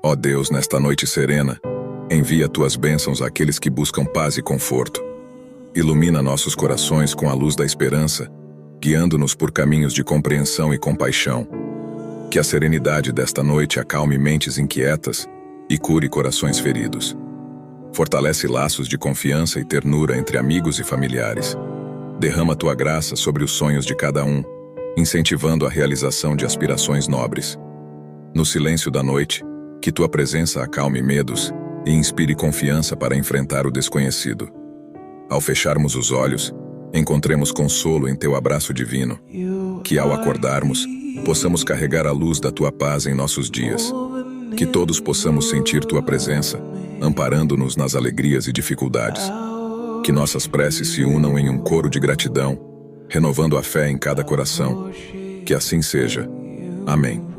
Ó Deus, nesta noite serena, envia tuas bênçãos àqueles que buscam paz e conforto. Ilumina nossos corações com a luz da esperança, guiando-nos por caminhos de compreensão e compaixão. Que a serenidade desta noite acalme mentes inquietas e cure corações feridos. Fortalece laços de confiança e ternura entre amigos e familiares. Derrama tua graça sobre os sonhos de cada um, incentivando a realização de aspirações nobres. No silêncio da noite, que tua presença acalme medos e inspire confiança para enfrentar o desconhecido. Ao fecharmos os olhos, encontremos consolo em teu abraço divino. Que ao acordarmos, possamos carregar a luz da tua paz em nossos dias. Que todos possamos sentir tua presença, amparando-nos nas alegrias e dificuldades. Que nossas preces se unam em um coro de gratidão, renovando a fé em cada coração. Que assim seja. Amém.